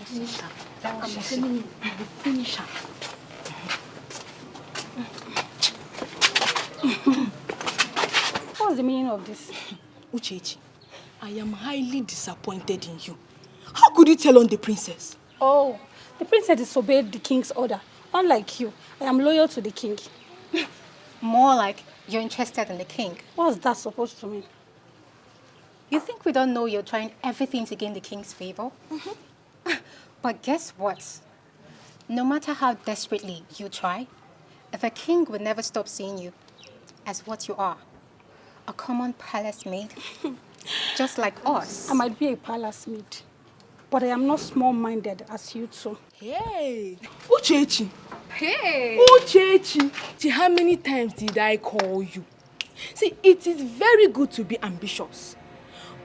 Finish her. I'm telling you, finish her. What's the meaning of this? Uchechi, I am highly disappointed in you. How could you tell on the princess? Oh, the princess disobeyed the king's order. Unlike you, I am loyal to the king. More like you're interested in the king. What's that supposed to mean? You think we don't know you're trying everything to gain the king's favor? But guess what? No matter how desperately you try, the king will never stop seeing you as what you are. A common palace maid, just like us. I might be a palace maid, but I am not small-minded as you two. Hey, Uchechi. Hey! Uchechi, how many times did I call you? See, it is very good to be ambitious,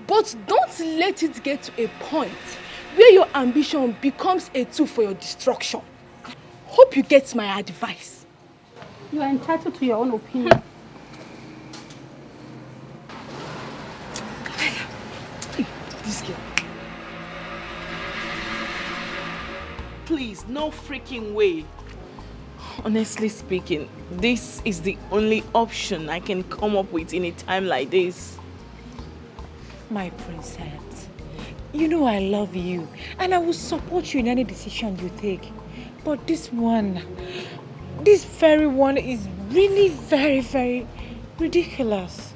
but don't let it get to a point where your ambition becomes a tool for your destruction. Hope you get my advice. You are entitled to your own opinion. This girl. Please, no freaking way. Honestly speaking, this is the only option I can come up with in a time like this. My princess, you know I love you and I will support you in any decision you take. But this very one is really very, very ridiculous.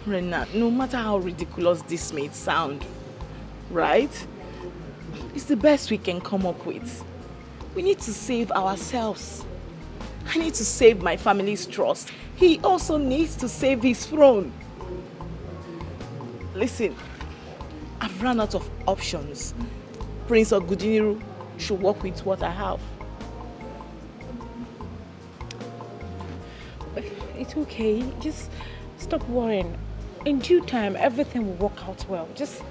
Rena, no matter how ridiculous this may sound, right? It's the best we can come up with. We need to save ourselves. I need to save my family's trust. He also needs to save his throne. Listen, I've run out of options. Prince Ogudiniru should work with what I have. It's okay. Just stop worrying. In due time, everything will work out well. Just...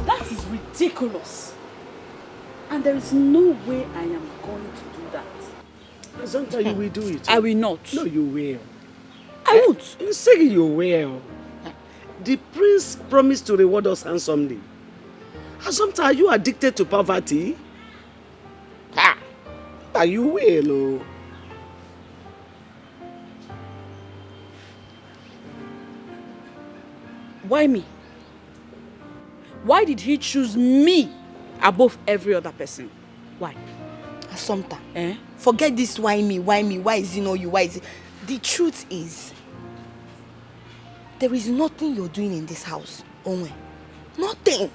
That is ridiculous. And there is no way I am going to do that. Asanta, you will do it. I will not. No, you will. I won't. You say you will. The prince promised to reward us handsomely. Asanta, are you addicted to poverty? You will. Oh. Why me? Why did he choose me above every other person? Why? Assumpta, forget this why me, why is it not you, why is it? The truth is, there is nothing you're doing in this house, Onwe. Nothing.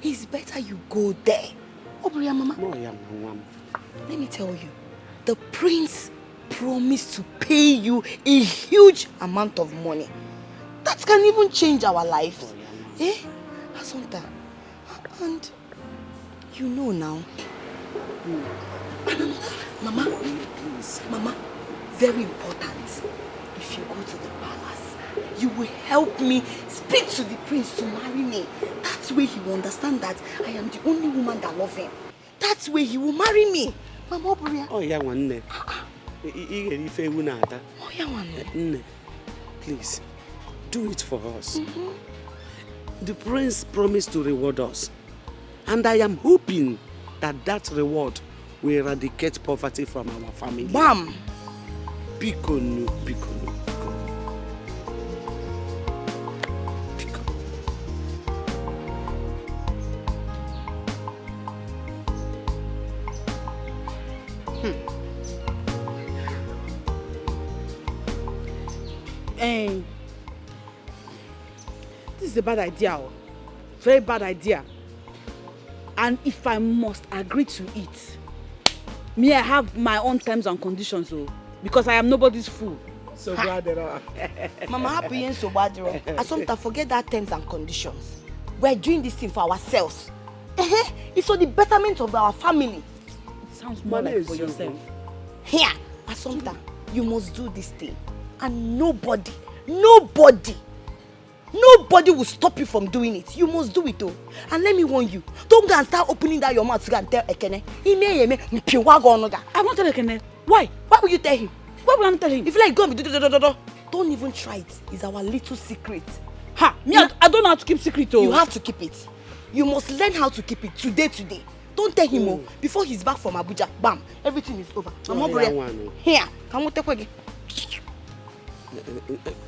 It's better you go there. Obriya mama. Let me tell you, the prince promised to pay you a huge amount of money. That can even change our lives. Assumpta, and you know now. Mama, please. Mama, very important. If you go to the palace, you will help me speak to the prince to marry me. That way he will understand that I am the only woman that loves him. That way he will marry me. Mama, Obriya. Oh, yeah, one day. Please, do it for us. The prince promised to reward us. And I am hoping that reward will eradicate poverty from our family. Bam! Bikonu. This is a bad idea. Very bad idea. And if I must agree to it, me, I have my own terms and conditions, because I am nobody's fool. So bad. Mama, happy and so bad. Assumpta, forget that terms and conditions. We're doing this thing for ourselves. It's for the betterment of our family. It sounds more like for yourself. Here, Assumpta, you must do this thing. And nobody will stop you from doing it. You must do it though. And let me warn you, don't go and start opening that your mouth to go and tell Ekene. I won't tell Ekene. Why? Why will you tell him? Why will I not tell him? If you like, go and don't even try it. It's our little secret. Ha! Me, I don't know how to keep secret though. You have to keep it. You must learn how to keep it today. Don't tell him before he's back from Abuja. Bam! Everything is over. Here, come on, take again.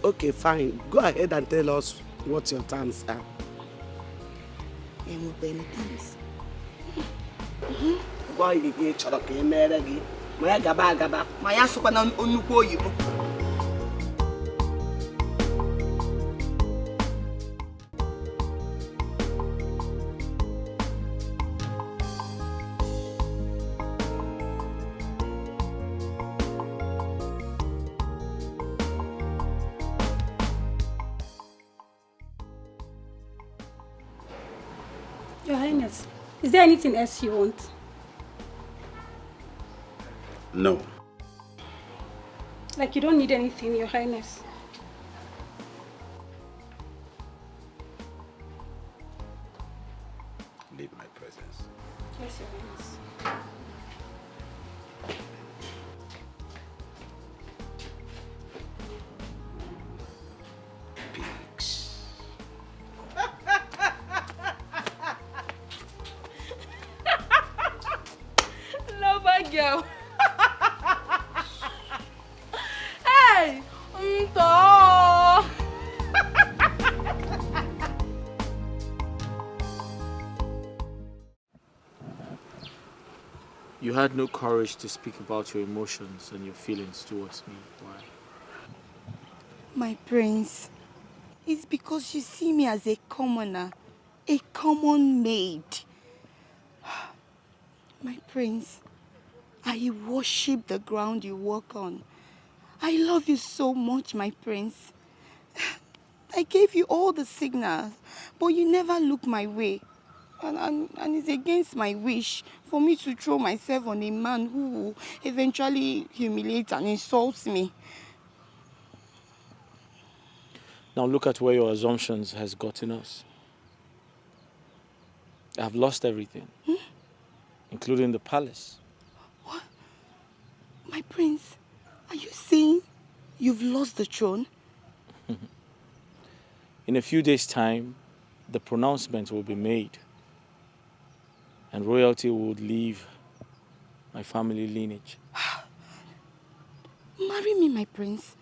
Okay, fine. Go ahead and tell us what your terms are. Why you get choroke mere gi? Maya gaba. Maya sokwa na onukwu oyibo. Your Highness, is there anything else you want? No. Like you don't need anything, Your Highness? Leave my presence. Yes, Your Highness. Pigs. Lover girl. Hey, tonto. You had no courage to speak about your emotions and your feelings towards me. Why? My prince, it's because you see me as a commoner, a common maid. My prince, I worship the ground you walk on. I love you so much, my prince. I gave you all the signals, but you never look my way. And it's against my wish for me to throw myself on a man who will eventually humiliate and insult me. Now look at where your assumptions has gotten us. I've lost everything, including the palace. What? My prince, are you saying you've lost the throne? In a few days' time, the pronouncement will be made, and royalty would leave my family lineage. Marry me, my prince.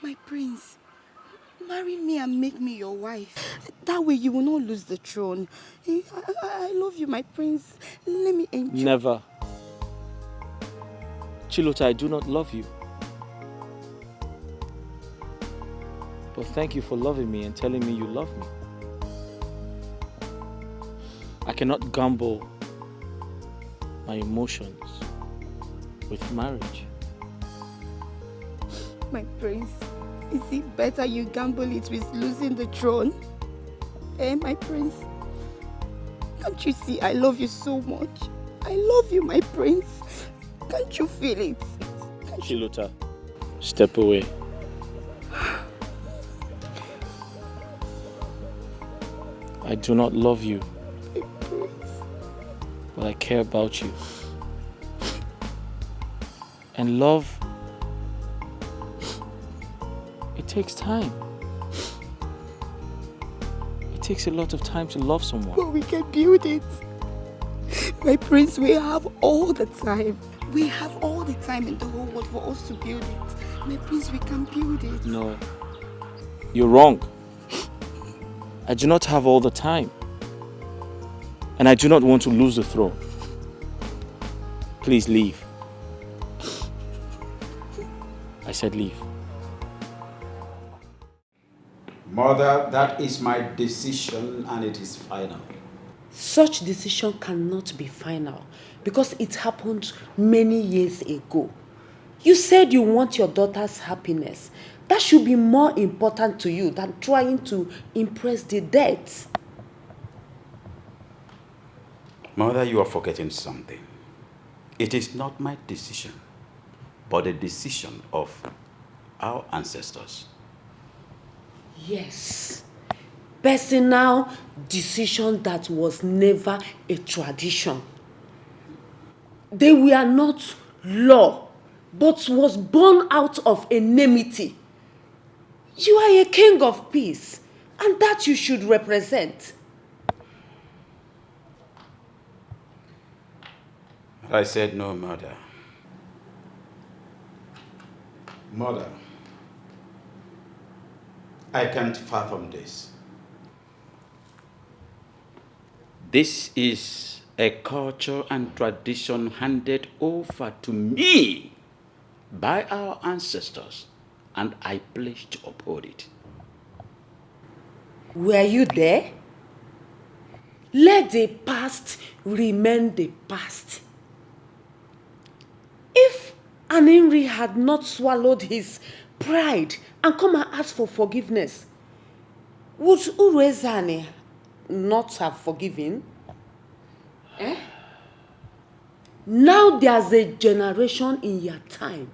My prince. Marry me and make me your wife. That way you will not lose the throne. I love you, my prince. Let me enjoy. Never. Chilota, I do not love you. But thank you for loving me and telling me you love me. I cannot gamble my emotions with marriage. My prince, is it better you gamble it with losing the throne? My prince? Can't you see I love you so much? I love you, my prince. Can't you feel it? Chilota, step away. I do not love you, but I care about you. And love, it takes time. It takes a lot of time to love someone. But we can build it. My prince, we have all the time. We have all the time in the whole world for us to build it. My prince, we can build it. No, you're wrong. I do not have all the time. And I do not want to lose the throne. Please leave. I said leave. Mother, that is my decision and it is final. Such decision cannot be final because it happened many years ago. You said you want your daughter's happiness. That should be more important to you than trying to impress the dead. Mother, you are forgetting something. It is not my decision, but the decision of our ancestors. Yes. Personal decision that was never a tradition. They were not law, but was born out of enmity. You are a king of peace, and that you should represent. I said no, Mother. Mother, I can't fathom this. This is a culture and tradition handed over to me by our ancestors, and I pledge to uphold it. Were you there? Let the past remain the past. If Aninri had not swallowed his pride and come and ask for forgiveness, would Urezane not have forgiven? Now there's a generation in your time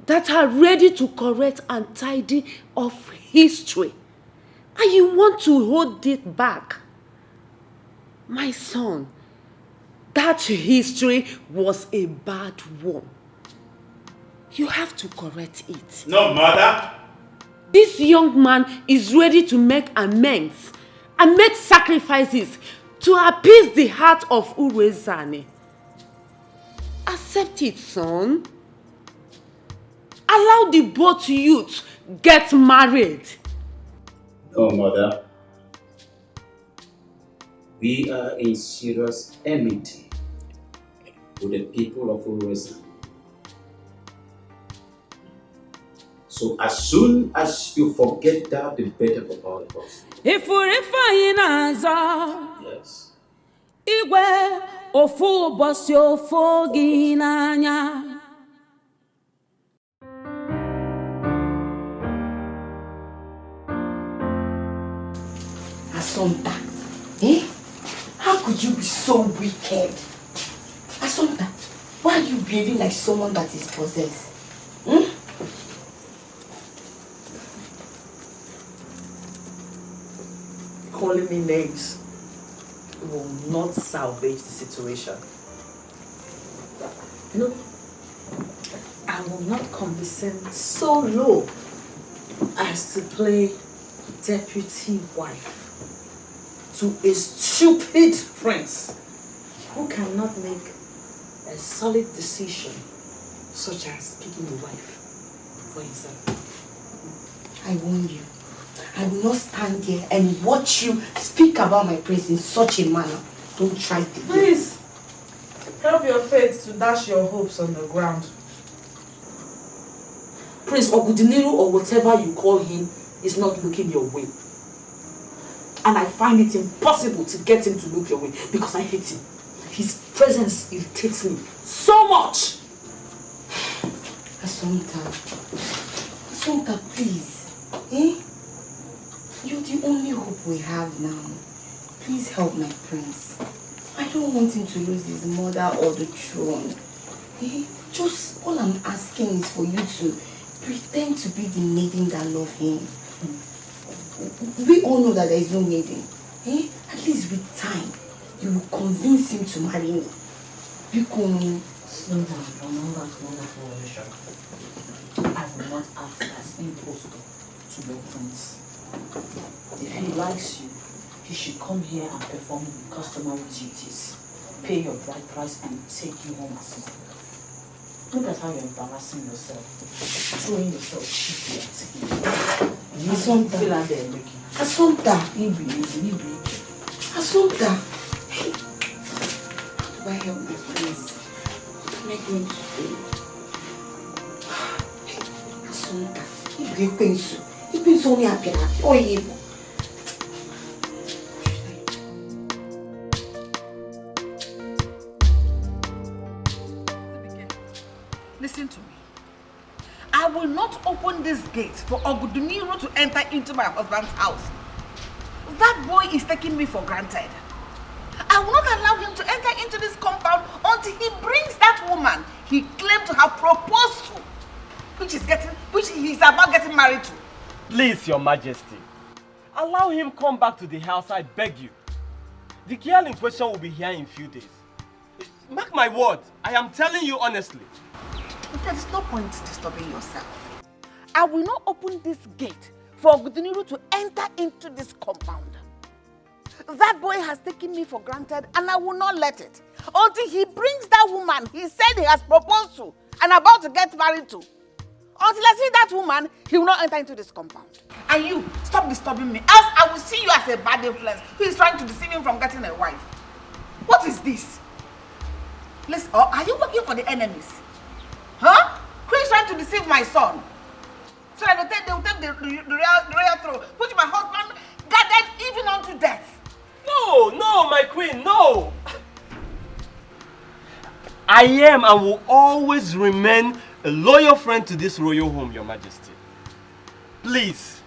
that are ready to correct and tidy of history, and you want to hold it back. My son, that history was a bad one. You have to correct it. No, Mother. This young man is ready to make amends and make sacrifices to appease the heart of Urezane. Accept it, son. Allow the both youths get married. No, Mother. We are in serious enmity with the people of Urezane. So as soon as you forget that, the better for all of us. If we're fine, yes. Igwe ofu bosi ofu ginanya. Asonta, how could you be so wicked? Asonta, why are you behaving like someone that is possessed? Calling me names will not salvage the situation. No, I will not condescend so low as to play deputy wife to a stupid prince who cannot make a solid decision such as picking a wife for himself. I warn you, I will not stand here and watch you speak about my prince in such a manner. Don't try to. Please, help your faith to dash your hopes on the ground. Prince Ogudiniru, or whatever you call him, is not looking your way. And I find it impossible to get him to look your way because I hate him. His presence irritates me so much. Asonta, please. You're the only hope we have now. Please help my prince. I don't want him to lose his mother or the throne. Just all I'm asking is for you to pretend to be the maiden that love him. We all know that there is no maiden. At least with time, you will convince him to marry me. Slow down, remember to wonderful relation. I will not act as impostor to your prince. If he likes you, he should come here and perform the customary duties, pay your bride price, and take you home as his wife. Look at how you're embarrassing yourself, throwing yourself cheaply at him. Asonta. Feel like they're making. Asonta. Libri. Asonta. How do I help my prince? What am I going to do? Asonta. You penso only happy. Oh, yeah. Listen to me. I will not open this gate for Oguduniru to enter into my husband's house. That boy is taking me for granted. I will not allow him to enter into this compound until he brings that woman he claimed to have proposed to, which he is about getting married to. Please, Your Majesty, allow him come back to the house, I beg you. The girl in question will be here in a few days. Mark my words, I am telling you honestly. There is no point disturbing yourself. I will not open this gate for Oguduniru to enter into this compound. That boy has taken me for granted and I will not let it until he brings that woman he said he has proposed to and about to get married to. Until I see that woman, he will not enter into this compound. And you, stop disturbing me, else I will see you as a bad influence who is trying to deceive him from getting a wife. What is this? Listen, are you working for the enemies? Huh? Who is trying to deceive my son? So that they will take the royal throne, which my husband guarded even unto death. No, my queen, no! I am and will always remain a loyal friend to this royal home, Your Majesty. Please,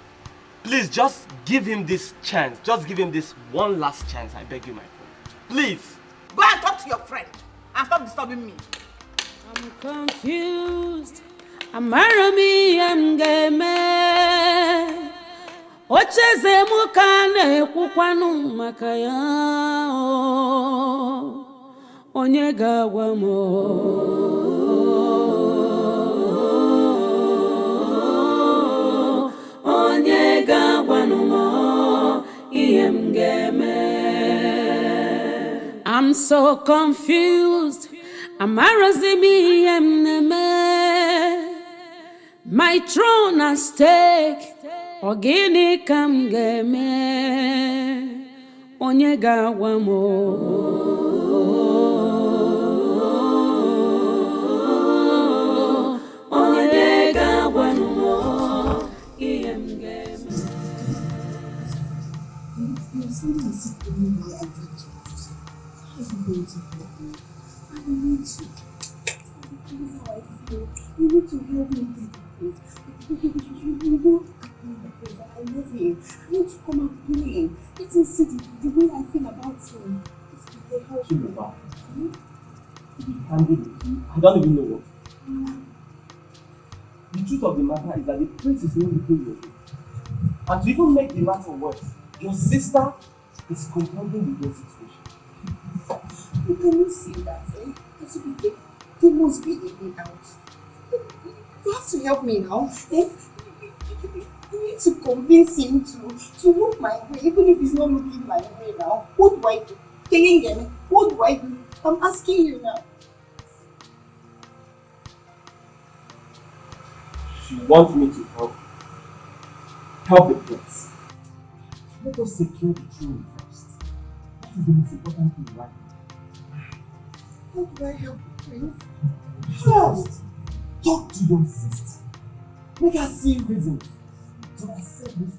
just give him this chance. Just give him this one last chance, I beg you, my queen. Please. Go and talk to your friend and stop disturbing me. I'm confused. Amarami amgeme. Ocheze mukane kukwanu makaya. Onye gawamo. I'm so confused. Amarazimi emneme. My throne at stake. Ogini kamgeme. Onye gawamo. Onye gawamo. Something is going on. I need to help me. I need to. This is how I feel. You need to help me get the place. You know the place. I love him. I need to come and play. Let him see the way I feel about him. It's the help me. I don't even know what. The truth of the matter is that the prince is not looking your way. And to even make the matter worse, your sister is compounding the whole situation. You cannot say that, eh? There must be a way out. You have to help me now, eh? You need to convince him to look my way, even if he's not looking my way now. What do I do? What do I do? I'm asking you now. She wants me to help the prince. Let us secure the throne first. That is the most important thing right now. How do I help the prince? First, talk to your sister. Make her see reasons to accept this.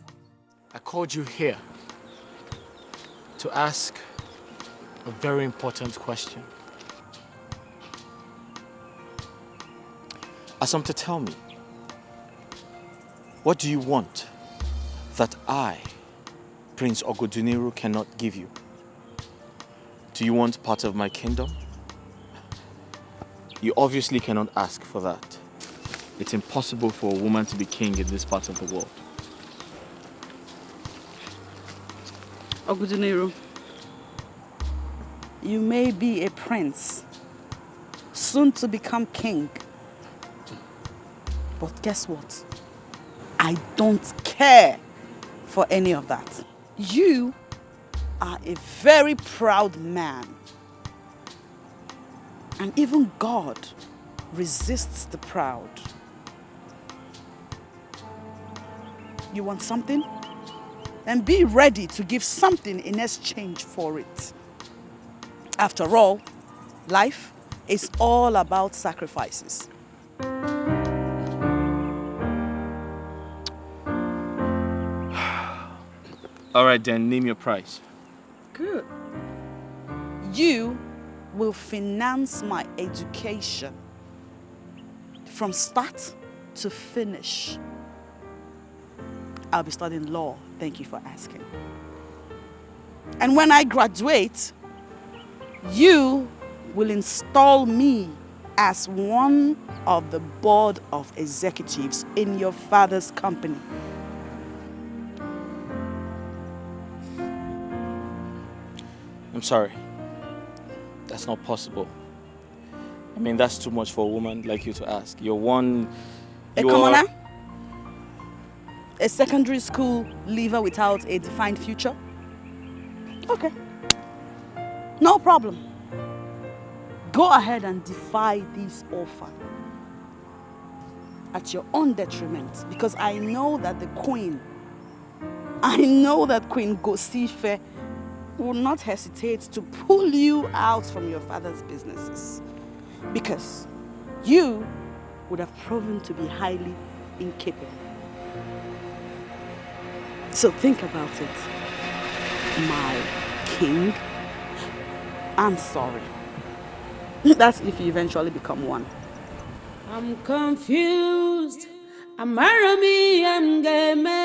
I called you here to ask a very important question. Assumpta, tell me, what do you want that I, Prince Oguduniru, cannot give you? Do you want part of my kingdom? You obviously cannot ask for that. It's impossible for a woman to be king in this part of the world. Oguduniru, you may be a prince, soon to become king. But guess what? I don't care for any of that. You are a very proud man. And even God resists the proud. You want something? Then be ready to give something in exchange for it. After all, life is all about sacrifices. All right, then, name your price. Good. You will finance my education from start to finish. I'll be studying law. Thank you for asking. And when I graduate, you will install me as one of the board of executives in your father's company. I'm sorry. That's not possible. I mean, that's too much for a woman like you to ask. You're one... A commoner? A secondary school leaver without a defined future? Okay. No problem. Go ahead and defy this offer at your own detriment, because I know that Queen Gosife will not hesitate to pull you out from your father's businesses, because you would have proven to be highly incapable. So think about it, my king. I'm sorry. That's if you eventually become one. I'm confused. Amarami emgeme.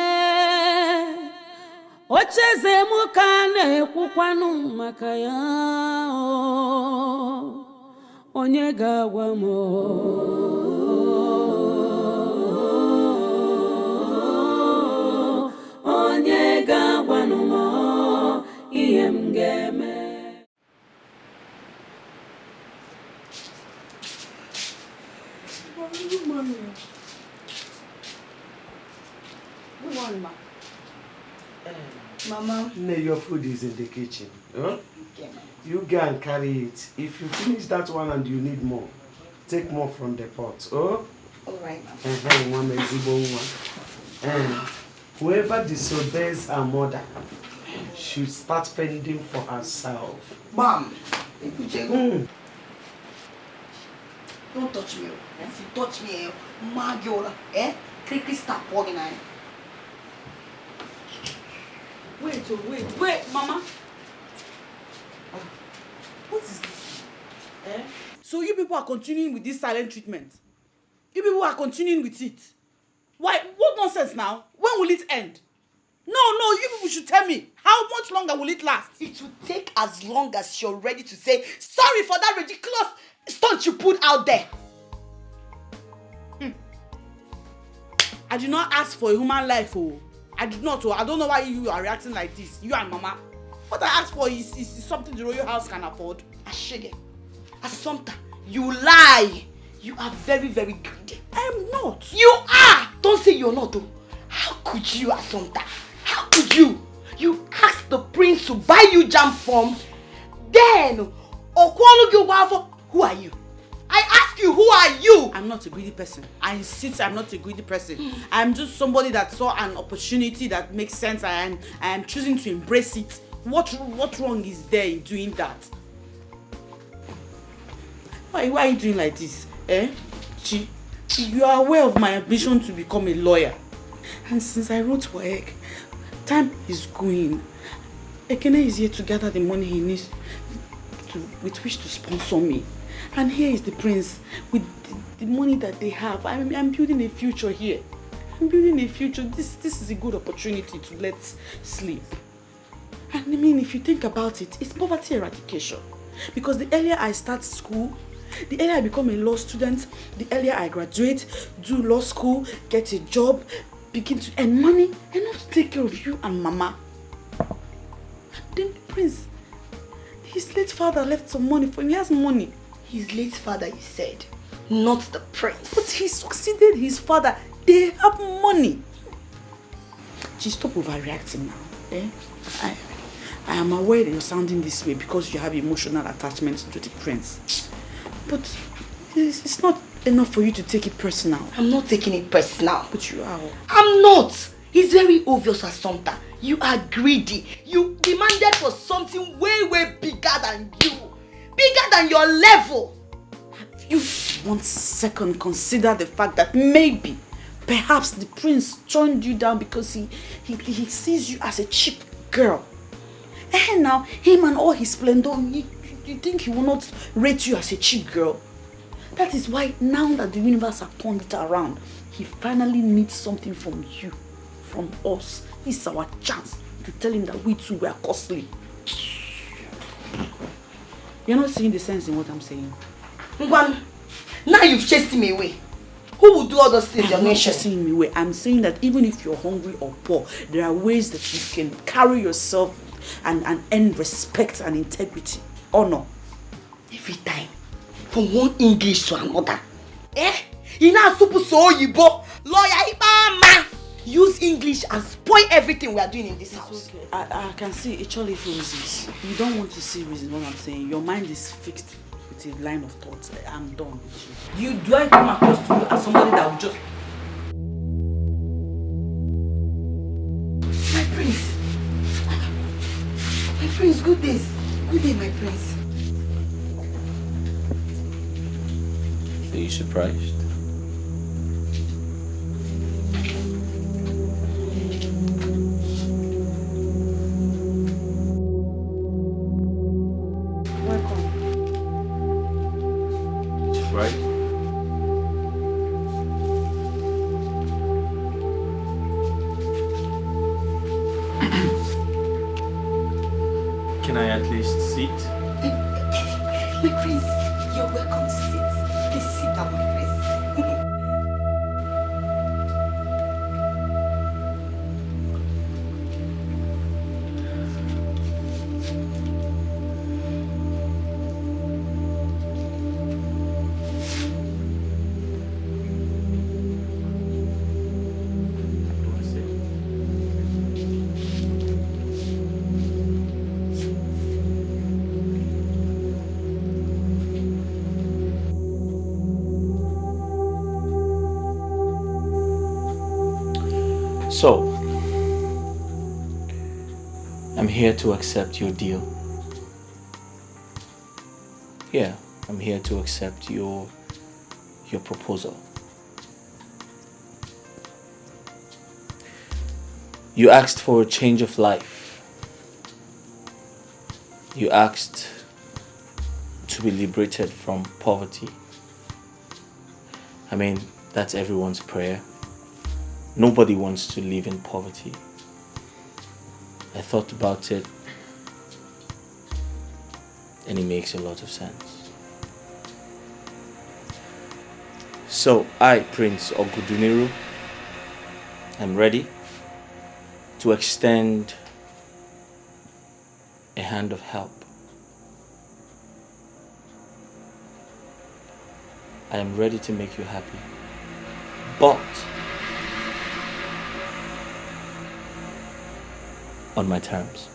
Ocheze mukane kukwanu makaya. Onye gawa mo. Onye gawa no mo. Iemgeme. Good morning. Good morning, ma. Mama. No, your food is in the kitchen. Huh? Okay, you go and carry it. If you finish that one and you need more, take more from the pot. Oh? Alright, Mama. Whoever disobeys her mother should start fending for herself. Mom, don't touch me. If you touch me, Magiola, Kriki stop walking on. Wait, Mama. What is this? So you people are continuing with this silent treatment? You people are continuing with it? Why? What nonsense now? When will it end? No, you people should tell me. How much longer will it last? It will take as long as you're ready to say sorry for that ridiculous stunt you put out there. I did not ask for a human life, oh. I did not, oh. I don't know why you are reacting like this, you and Mama. What I asked for is something the royal house can afford. Ashige, Assumpta, you lie. You are very, very greedy. I am not. You are! Don't say you're not, though. How could you, Assumpta? How could you? You asked the prince to buy you jam from, then, who are you? I ask you, who are you? I'm not a greedy person. I insist I'm not a greedy person. I'm just somebody that saw an opportunity that makes sense and I am choosing to embrace it. What wrong is there in doing that? Why are you doing like this? You are aware of my ambition to become a lawyer. And since I wrote for egg, time is going. Ekene is here to gather the money he needs with which to sponsor me. And here is the prince with the money that they have. I'm building a future here. I'm building a future. This is a good opportunity to let sleep. And I mean, if you think about it, it's poverty eradication. Because the earlier I start school, the earlier I become a law student, the earlier I graduate, do law school, get a job, begin to earn money, enough to take care of you and Mama. And then the prince, his late father left some money for him. He has money. His late father, you said, not the prince. But he succeeded his father. They have money. Just stop overreacting now. I am aware that you're sounding this way because you have emotional attachment to the prince. But it's not enough for you to take it personal. I'm not taking it personal. But you are. I'm not. It's very obvious, Assumpta. You are greedy. You demanded for something way, way bigger than you. Bigger than your level. Have you 1 second considered the fact that maybe, perhaps the prince turned you down because he sees you as a cheap girl? And now, him and all his splendor, you think he will not rate you as a cheap girl? That is why now that the universe has turned it around, he finally needs something from you, from us. This is our chance to tell him that we too were costly. You're not seeing the sense in what I'm saying. Ngwan, now you've chased him away. Who will do all those things? I'm not chasing him away. I'm saying that even if you're hungry or poor, there are ways that you can carry yourself and earn respect and integrity. Honor. Every time. From one English to another. You know super so yibo. Lawyer Ibama. Use English and spoil everything we are doing in this house. Okay. I can see actually for reasons. You don't want to see reasons what I'm saying. Your mind is fixed with a line of thoughts. I'm done with you. Do I come across to you as somebody that will just... My prince. My prince, good days. Good day, my prince. Are you surprised? Right? Can I at least sit? My prince, you're welcome to sit. Please sit down, my prince. So, I'm here to accept your deal. Yeah, I'm here to accept your proposal. You asked for a change of life. You asked to be liberated from poverty. I mean, that's everyone's prayer. Nobody wants to live in poverty. I thought about it, and it makes a lot of sense. So I, Prince Oguduniru, am ready to extend a hand of help. I am ready to make you happy, but on my terms.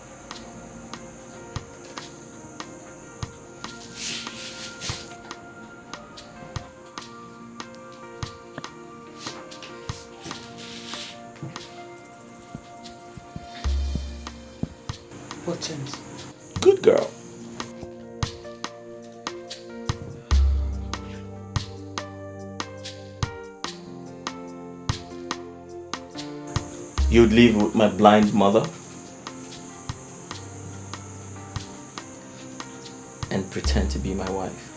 What terms? Good girl. You'd live with my blind mother and pretend to be my wife.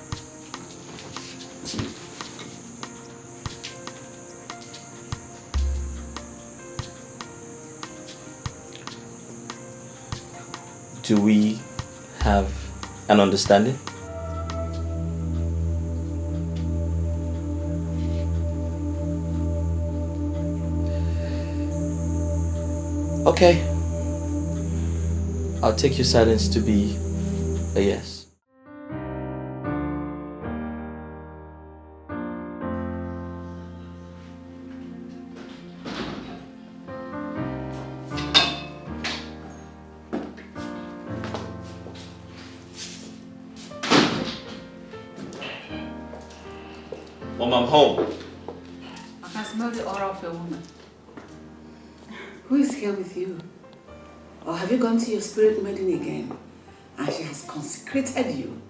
Do we have an understanding? Okay. I'll take your silence to be a yes. Mom, I'm home. I can smell the aura of a woman. Who is here with you? Or have you gone to your spirit maiden again? And she has consecrated you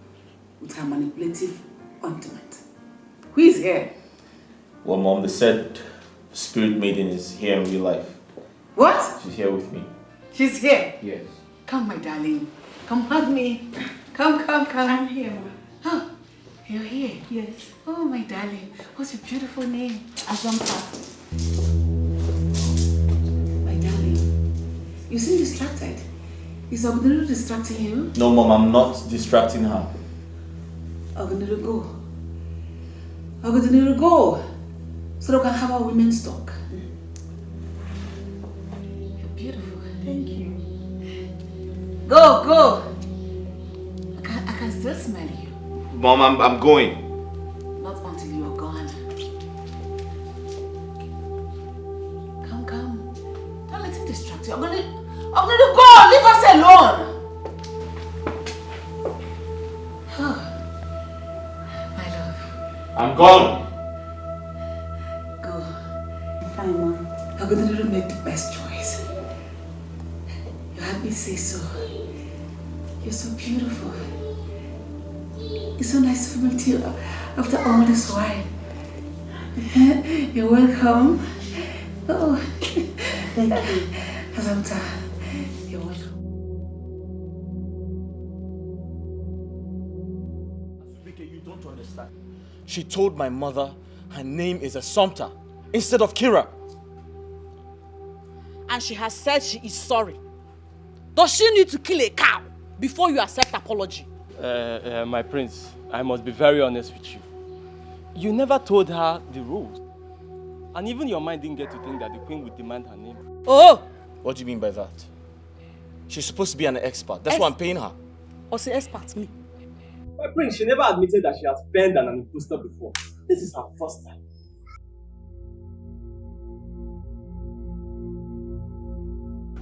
with her manipulative ointment. Who is here? Well, Mom, they said Spirit Maiden is here in real life. What? She's here with me. She's here? Yes. Come, my darling. Come hug me. Come. I'm here, Ma. Oh, you're here? Yes. Oh, my darling. What's your beautiful name? Azampa. My darling, you seem distracted. Is Oguduniru distracting you? No, Mom, I'm not distracting her. Ogunuru, go. Ogunuru, go. So we can have our women's talk. You're beautiful. Thank you. Go, go. I can still smell you. Mom, I'm going. Not until you are gone. Come. Don't let him distract you. I'm gonna go. Leave us alone. Oh, my love. I'm gone. Go. Fine, Mom. I'm gonna make the best choice. You had me say so. You're so beautiful. It's so nice to meet you after all this while. You're welcome. Oh, thank you. Azamta, you're welcome. You don't understand. She told my mother her name is Assumpta instead of Kira. And she has said she is sorry. Does she need to kill a cow before you accept apology? My prince, I must be very honest with you. You never told her the rules. And even your mind didn't get to think that the queen would demand her name. Oh! What do you mean by that? She's supposed to be an expert. That's why I'm paying her. Or say expert me? My prince, she never admitted that she has burned an imposter before. This is her first time.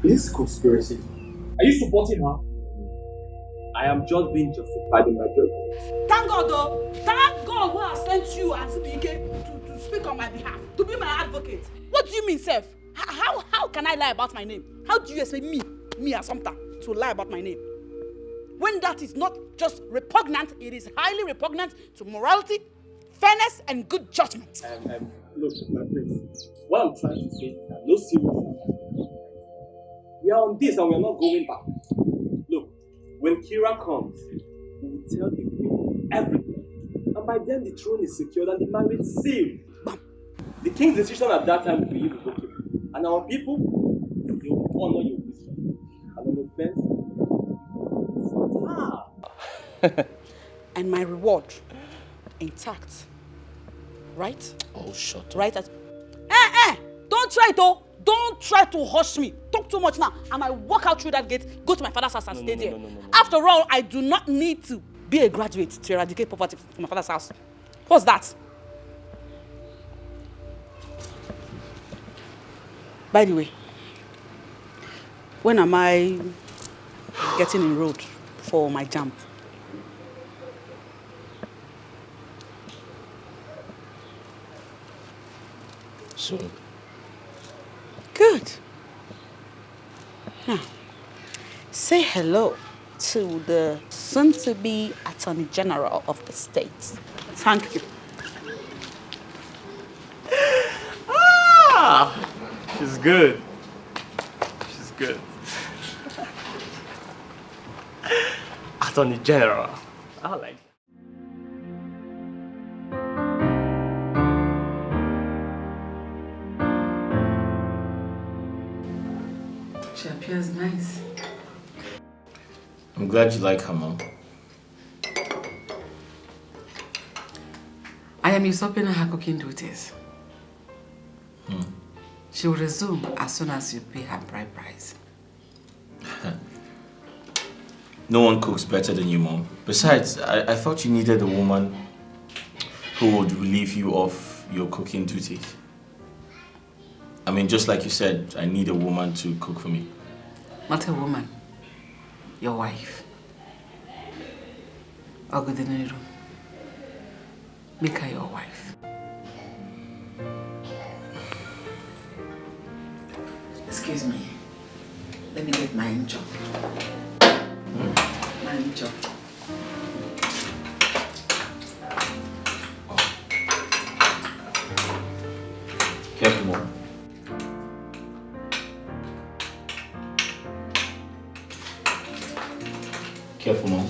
This conspiracy. Are you supporting her? I am just being justified in my judgment. Thank God though. Thank God who has sent you as Dikeh to speak on my behalf. To be my advocate. What do you mean, Seth? How can I lie about my name? How do you expect me Assumpta, to lie about my name? When that is not just repugnant, it is highly repugnant to morality, fairness, and good judgment. Look, my prince, what I'm trying to say is that no seriousness. We are on this and we are not going back. Look, when Kira comes, we will tell the queen everything. And by then the throne is secured and the marriage sealed. Bam. The king's decision at that time will be irrevocable. And our people, they will honor your wisdom. And on offense, And my reward intact. Right? Oh, shut up. Right? Don't try to. Don't try to hush me. Talk too much now. I might walk out through that gate, go to my father's house and stay there. No. After all, I do not need to be a graduate to eradicate poverty from my father's house. What's that? By the way, when am I getting enrolled for my jump? Soon. Good. Now, say hello to the soon-to-be Attorney General of the state. Thank you. she's good. She's good. Attorney General. I like it. She appears nice. I'm glad you like her, Mom. I am usurping her cooking duties. She will resume as soon as you pay her bride price. No one cooks better than you, Mom. Besides, I thought you needed a woman who would relieve you of your cooking duties. I mean, just like you said, I need a woman to cook for me. Not a woman. Your wife. Ogudeniru. Make her your wife. Excuse me. Let me get my job. My job. Careful, Mom. Careful, Mom.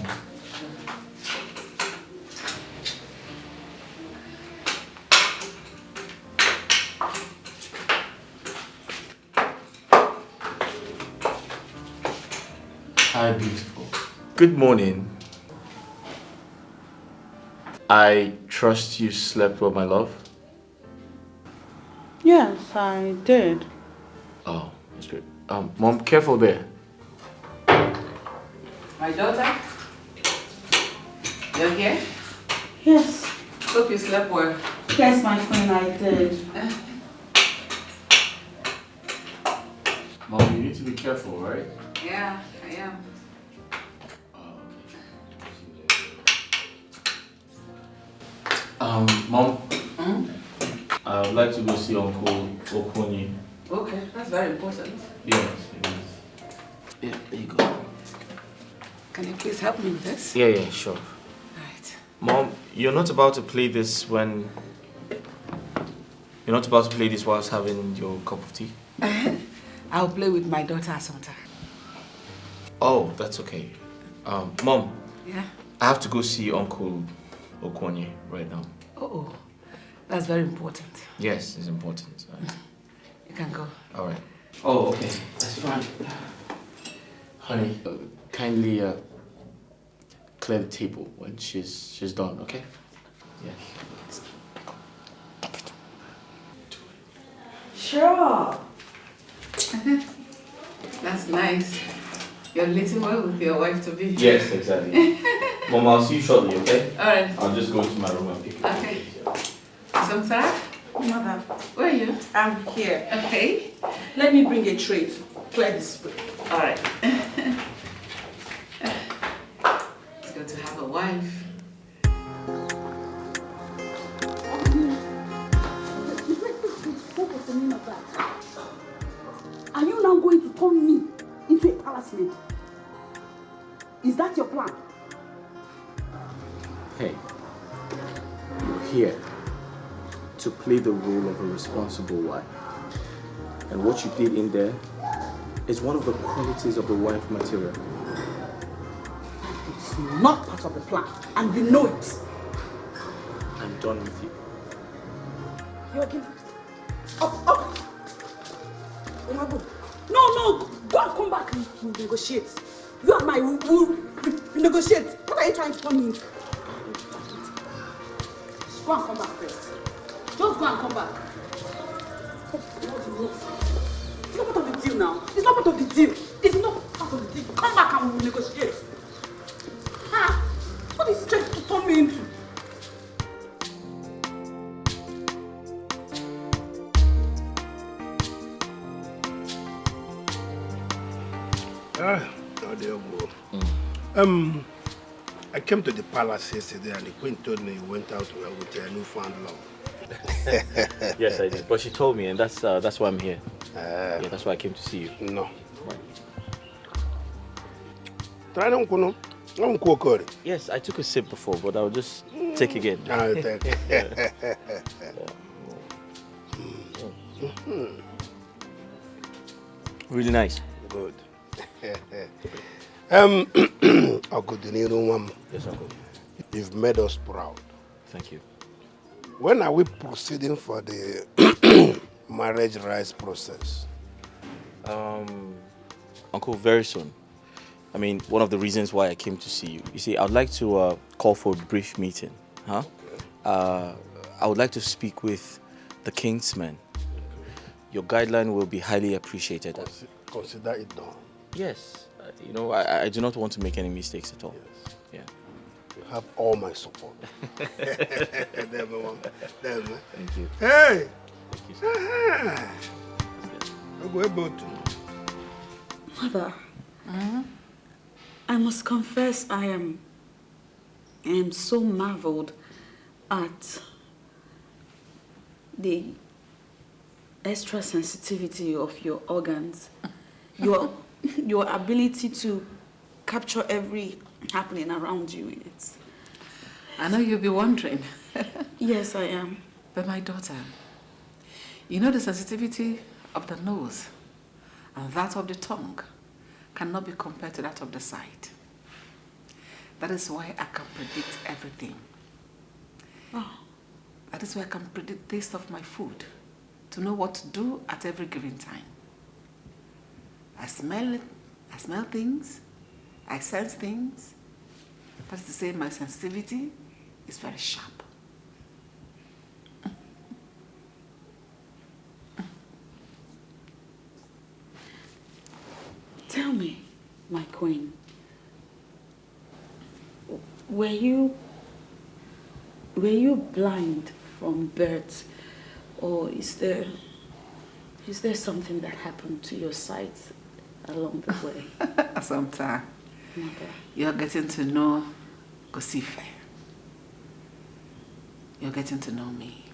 Hi, beautiful. Good morning. I trust you slept well, my love. Yes, I did. Oh, that's good. Mom, careful there. My daughter? You're here? Yes. Hope you slept well. Yes, my friend, I did. Mom, you need to be careful, right? Yeah, I am. Mom, I would like to go see Uncle Okonye. Okay, that's very important. Yes, it is. Yeah, there you go. Can you please help me with this? Yeah, sure. Right. Mom, you're not about to play this when... You're not about to play this whilst having your cup of tea? I'll play with my daughter Asanta. Oh, that's okay. Mom. Yeah? I have to go see Uncle Okonye right now. Oh, that's very important. Yes, it's important. You can go. All right. Oh, okay. That's fine. Honey, kindly clear the table when she's done, okay? Yes. Sure. That's nice. You're little well with your wife to be. Yes, exactly. Mom, I'll see you shortly, okay? All right. I'll just go to my room and pick you up. Okay. Samsara? Mother. Where are you? I'm here. Okay. Let me bring a tray to clear this way. All right. It's good to have a wife. What was the meaning of that? Are you now going to turn me into a palace maid? Is that your plan? Hey, you're here to play the role of a responsible wife. And what you did in there is one of the qualities of the wife material. It's not part of the plan, and you know it. I'm done with you. You're again. Up. No, go and come back and negotiate. You and my will negotiate. What are you trying to turn me into? Go and come back first. Just go and come back. It's not part of the deal now. It's not part of the deal. It's not part of the deal. Come back and we'll negotiate. What is trying to turn me into? I came to the palace yesterday and the queen told me you went out with a newfound love. Yes, I did. But she told me, and that's why I'm here. Yeah, that's why I came to see you. No. Right. Yes, I took a sip before, but I'll just take again. Take it. Really nice. Good. Yes, Uncle. You've made us proud. Thank you. When are we proceeding for the marriage rights process? Uncle, very soon. I mean, one of the reasons why I came to see you. You see, I would like to call for a brief meeting. Huh? Okay. I would like to speak with the king's men. Your guideline will be highly appreciated. Consider it done. Yes. You know, I do not want to make any mistakes at all. Yes. Yeah. You have all my support. Thank you. Hey! Thank you, sir. Mother, I must confess I am so marveled at the extra sensitivity of your organs, your ability to capture every happening around you. I know you'll be wondering. Yes, I am. But my daughter, you know the sensitivity of the nose and that of the tongue cannot be compared to that of the sight. That is why I can predict everything. Oh. That is why I can predict the taste of my food, to know what to do at every given time. I smell it, I smell things, I sense things. That's to say my sensitivity is very sharp. Tell me, my queen, were you blind from birth, or is there something that happened to your sight along the way? Sometime. Mother. You're getting to know Gosife. You're getting to know me.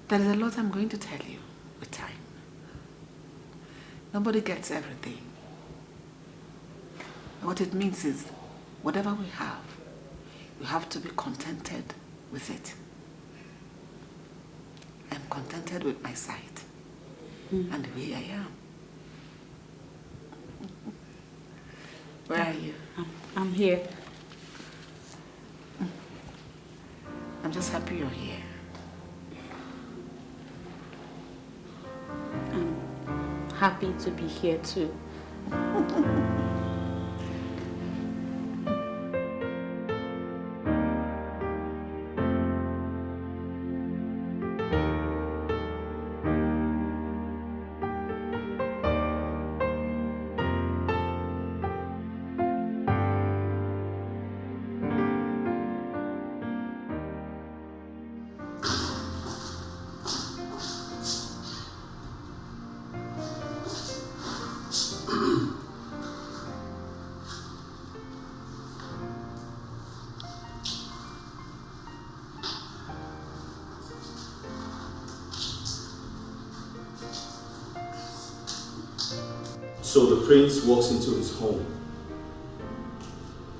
There is a lot I'm going to tell you with time. Nobody gets everything. What it means is, whatever we have to be contented with it. I'm contented with my sight and the way I am. Where are you? I'm here. I'm just happy you're here. I'm happy to be here too. So the prince walks into his home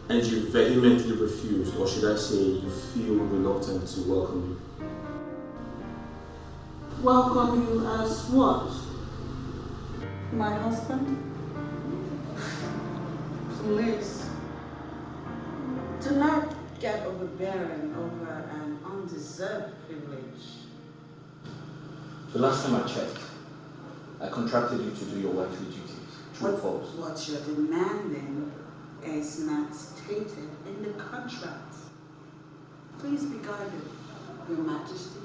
and you vehemently refuse, or should I say you feel reluctant to welcome him? Welcome you as what? My husband? Please, do not get overbearing over an undeserved privilege. The last time I checked, I contracted you to do your wifely duties. True or false? What you're demanding is not stated in the contract. Please be guarded, Your Majesty.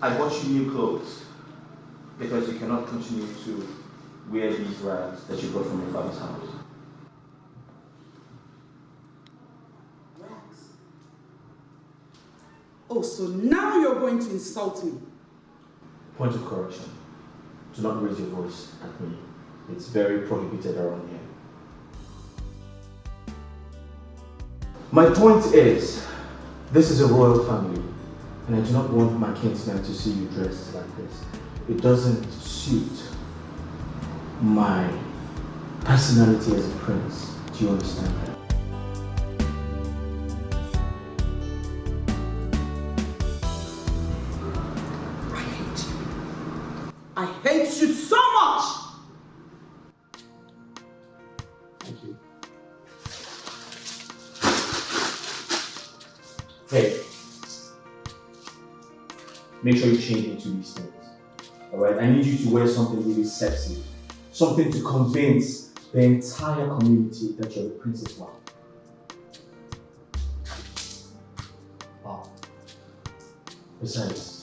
I bought you new clothes because you cannot continue to wear these rags that you brought from your father's house. Oh, so now you're going to insult me? Point of correction. Do not raise your voice at me. It's very prohibited around here. My point is, this is a royal family, and I do not want my kinsmen to see you dressed like this. It doesn't suit my personality as a prince. Do you understand that? I hate you so much! Thank you. Hey, make sure you change into these things. Alright, I need you to wear something really sexy. Something to convince the entire community that you're the princess wife. Wow. Besides,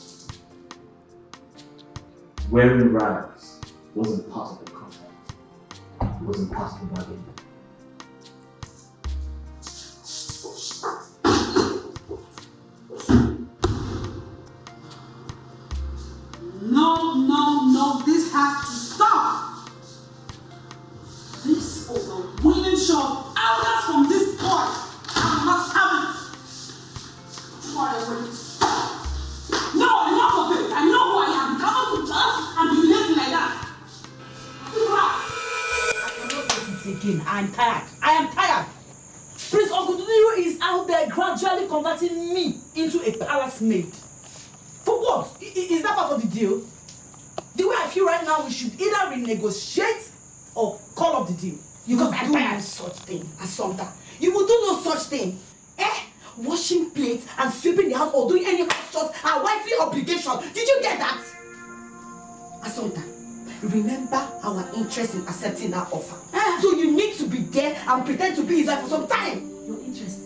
wearing rags wasn't part of the contract. It wasn't part of the bargain. No, this has to stop. This overweening show of arrogance from this boy, I must have it. Try away. No, enough of it. I know who I am. Come to us and behave like that. I cannot take it again. I'm tired. I am tired. Prince Oguduniru is out there gradually converting me into a palace maid. For what? Is that part of the deal? The way I feel right now, we should either renegotiate or call off the deal. You will do no such thing, Assunta. You will do no such thing. washing plates and sweeping the house or doing any house chores are wifely obligation. Did you get that? Assunta, remember our interest in accepting that offer. So you need to be there and pretend to be his wife for some time. Your interest?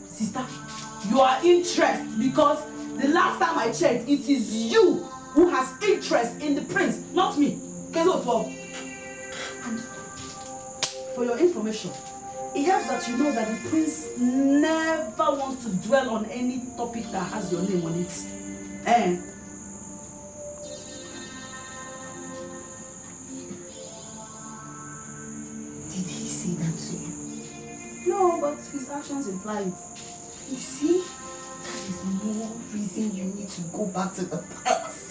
Sister, you are interest because the last time I checked, it is you who has interest in the prince, not me. And for your information, it helps that you know that the prince never wants to dwell on any topic that has your name on it. Did he say that to you? No, but his actions imply it. You see, that is more reason you need to go back to the palace.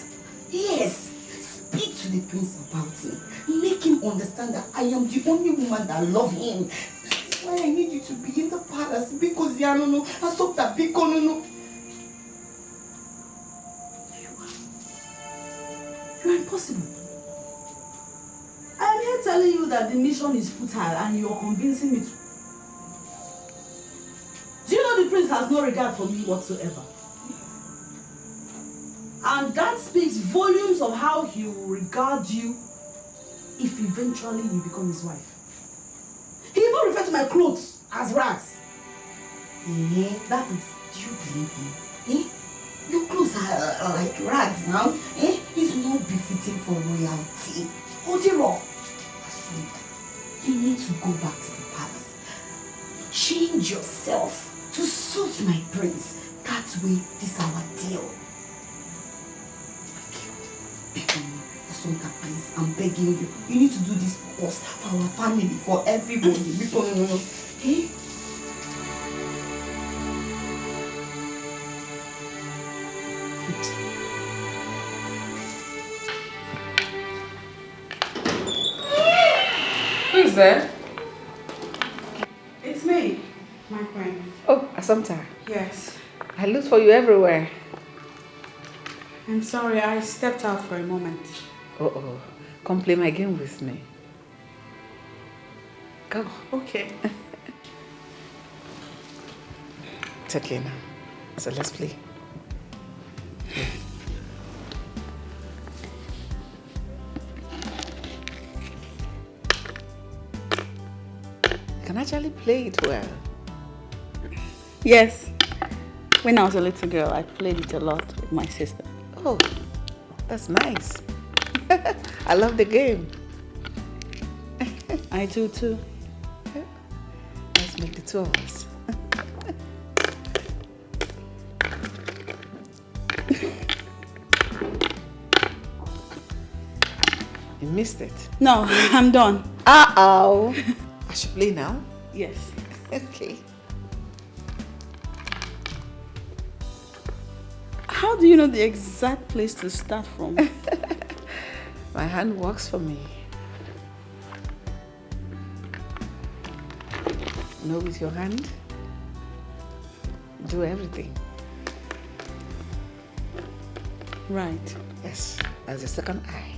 Yes, speak to the prince about him. Make him understand that I am the only woman that loves him. That's why I need you to be in the palace because you are impossible. I am here telling you that the mission is futile and you are convincing me to. Do you know the prince has no regard for me whatsoever? And that speaks volumes of how he will regard you if eventually you become his wife. He even referred to my clothes as rags. That is, do you believe him? Your clothes are like rags now. It's not befitting for royalty. Hold it up. You need to go back to the palace. Change yourself to suit my prince. That way, this is our deal. Assunta, please, I'm begging you. You need to do this for us, for our family, for everybody. Who's there? It's me, my friend. Oh, Assumpta. Yes. I looked for you everywhere. I'm sorry, I stepped out for a moment. Oh, come play my game with me. Come. Okay. It's okay now. So let's play. I can actually play it well. Yes. When I was a little girl, I played it a lot with my sister. Oh, that's nice. I love the game. I do too. Let's make the two of us. You missed it. No, I'm done. Uh-oh. I should play now? Yes. Okay. How do you know the exact place to start from? My hand works for me. You know, with your hand, do everything. Right. Yes, as the second eye.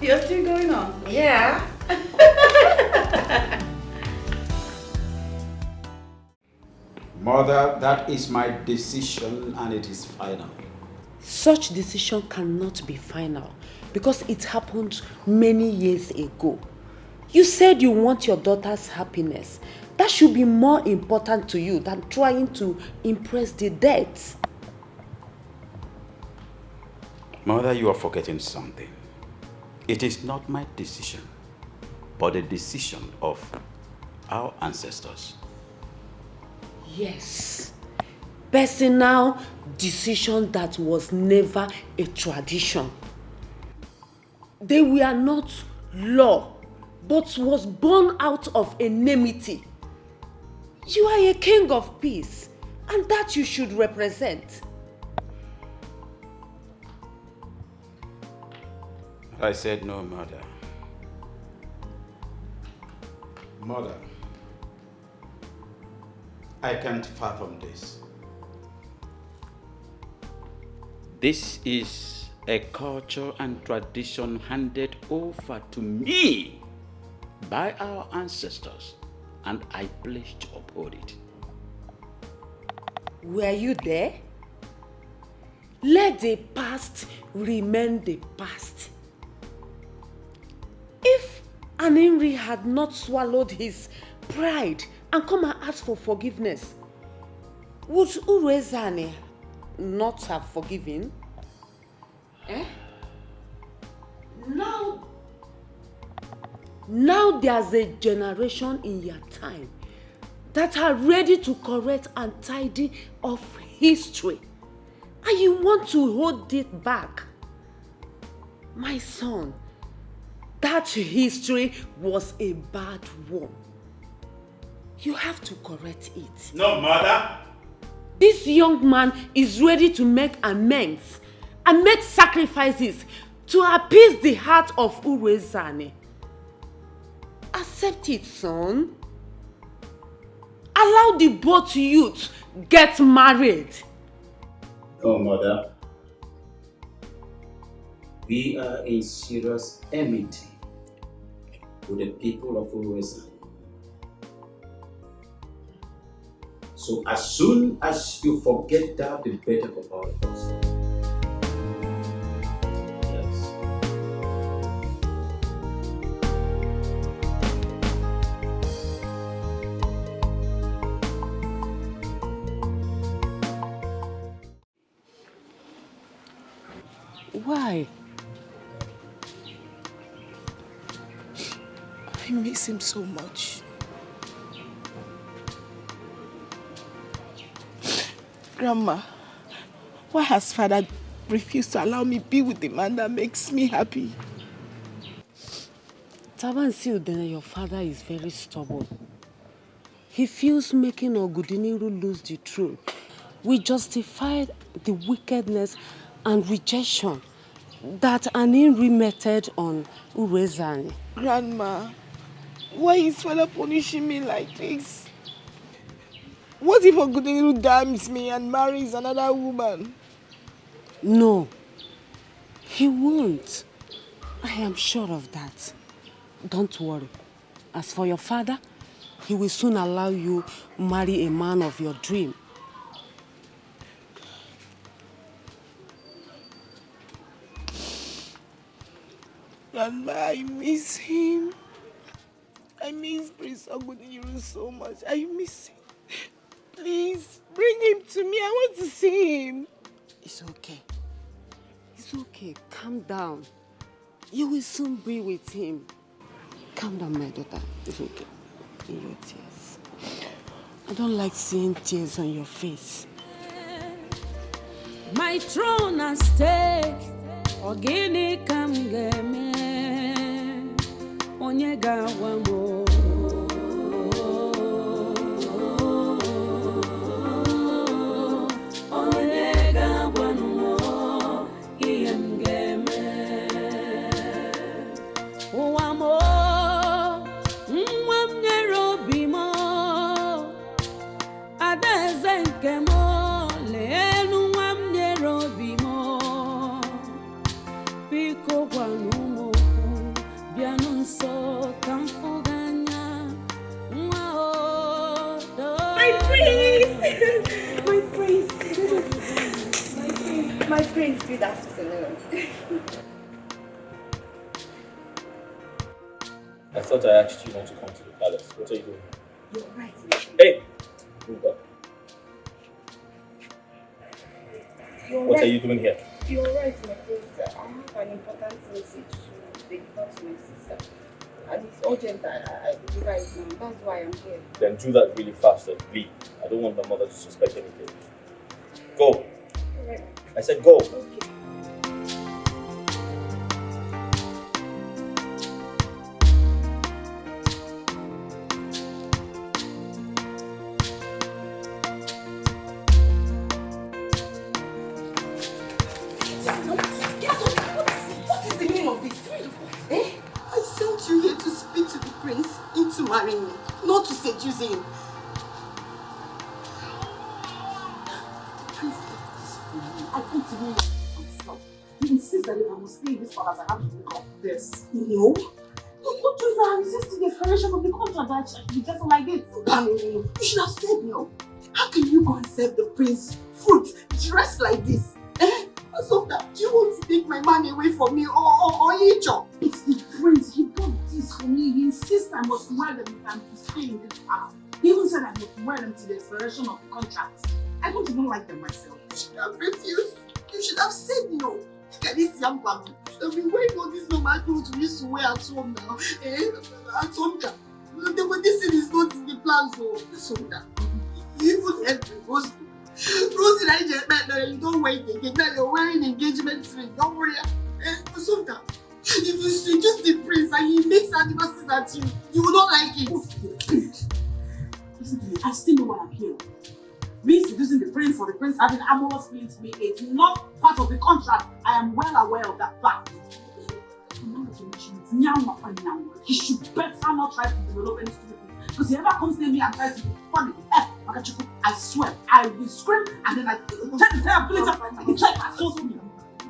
You're still going on? Yeah. Mother, that is my decision and it is final. Such decision cannot be final because it happened many years ago. You said you want your daughter's happiness. That should be more important to you than trying to impress the dead. Mother, you are forgetting something. It is not my decision, but the decision of our ancestors. Yes. Personal decision that was never a tradition. They were not law, but was born out of enmity. You are a king of peace, and that you should represent. I said no, Mother. Mother, I can't fathom this. This is a culture and tradition handed over to me by our ancestors, and I pledge to uphold it. Were you there? Let the past remain the past. If Aninri had not swallowed his pride and come and ask for forgiveness, would Urezane not have forgiven? Now there's a generation in your time that are ready to correct and tidy up history. And you want to hold it back. My son, that history was a bad one. You have to correct it. No, mother. This young man is ready to make amends and make sacrifices to appease the heart of Urezane. Accept it, son. Allow the both youths get married. No, mother. We are in serious enmity with the people of Urezane. So as soon as you forget that, the better for all of us. Yes. Why? I miss him so much. Grandma, why has father refused to allow me be with the man that makes me happy? Tabansi Udene, your father is very stubborn. He feels making Ogudiniru lose the throne will justify the wickedness and rejection that Aninri meted on Urezane. Grandma, why is father punishing me like this? What if Ogudiniru damns me and marries another woman? No, he won't. I am sure of that. Don't worry. As for your father, he will soon allow you marry a man of your dream. Grandma, I miss him. I miss Prince Ogudiniru so much. I miss him. Please, bring him to me. I want to see him. It's okay. It's okay. Calm down. You will soon be with him. Calm down, my daughter. It's okay. In your tears. I don't like seeing tears on your face. My throne at stake. Ogini kam game. Onyega wamo. My prince, good afternoon. I thought I asked you not to come to the palace. What are you doing? You're right. Hey! Move up. What are you doing here? You're right, my prince. I have an important message to deliver to my sister. And it's urgent. I deliver it now. That's why I'm here. Then do that really fast and leave. I don't want my mother to suspect anything. Go. Right. I said go. Okay. What is the meaning of this? Eh? I sent you here to speak to the prince into marrying me, not to seduce him. I want to know myself. You insist that if I must stay in this palace, I have to pick up this. No. You choose that. I'm insisting the expiration of the contract that I should be dressing like this. You should have said no. How can you go and serve the prince fruit dressed like this? So that do you want to take my money away from me or each other? It's the prince. He bought this for me. He insists I must wear them if I'm to stay in this house. He even said I must wear them to the expiration of the contract. I don't even like them myself. You should have refused. You should have said no. Look at this young man. You should have been wearing all these normal clothes we used to wear at home now. At home. This thing is not in the plan, so that. You even help me, Rosie. Rosie, you don't wear it again. Now you're wearing engagement ring. Don't worry. So that. If you seduce the prince and he makes advances at you, you will not like it. Listen to me, I still know why I'm here. Me seducing the prince or the prince having amorous feelings to me, it's not part of the contract. I am well aware of that fact. He should better not try to develop any stupid thing. Because he ever comes near me and tries to be funny, I swear, I will scream and then I take the entire village up and he tries to assault me.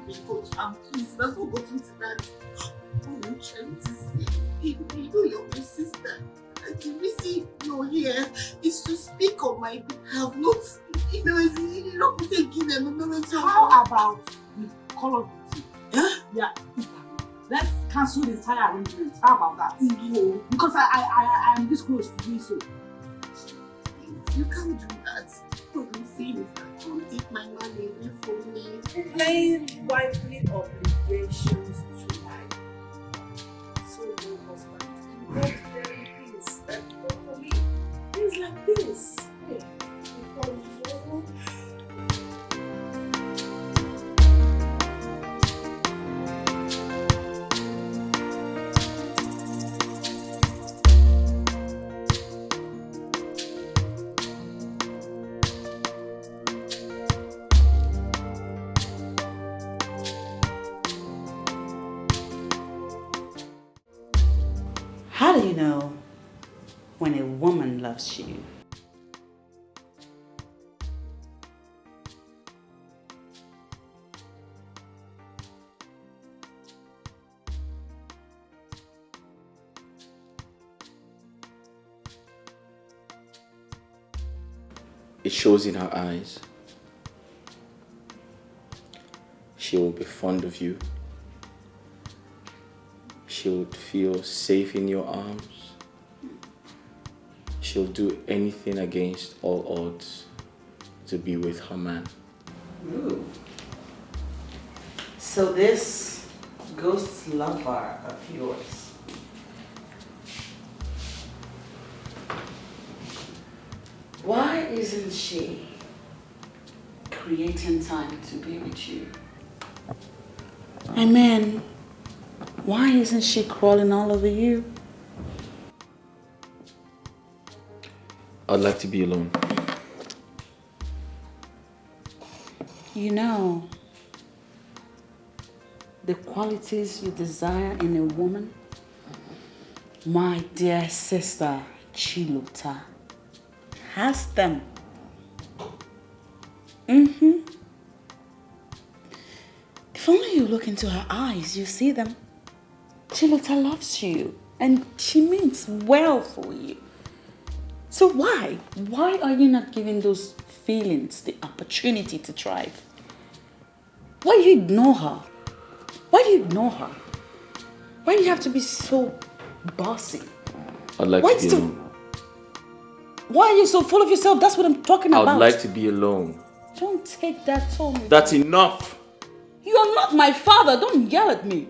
Please, let's not go into that. What are you trying to say? You know you're my sister. And the reason you're here is to speak on my behalf, not, you're not taking them. How about we call off the team? Yeah. Let's cancel the entire arrangement. How about that? No. Because I am this close to doing so. You can't do that. What I'm saying is that don't take my money away from me. Playing wifely obligations to life. So no husband. Not very things that go for me. Things like this. Hey, How do you know when a woman loves you? It shows in her eyes. She will be fond of you. She would feel safe in your arms. She'll do anything against all odds to be with her man. Ooh. So this ghost lover of yours, why isn't she creating time to be with you? I mean, why isn't she crawling all over you? I'd like to be alone. You know, the qualities you desire in a woman, my dear sister Chilota has them. If only you look into her eyes, you see them. Chilota loves you and she means well for you. So why are you not giving those feelings the opportunity to thrive? Why do you ignore her? Why do you ignore her? Why do you have to be so bossy? I'd like to be alone. Why are you so full of yourself? That's what I'm talking about. I'd like to be alone. Don't take that tone. That's enough. You are not my father. Don't yell at me.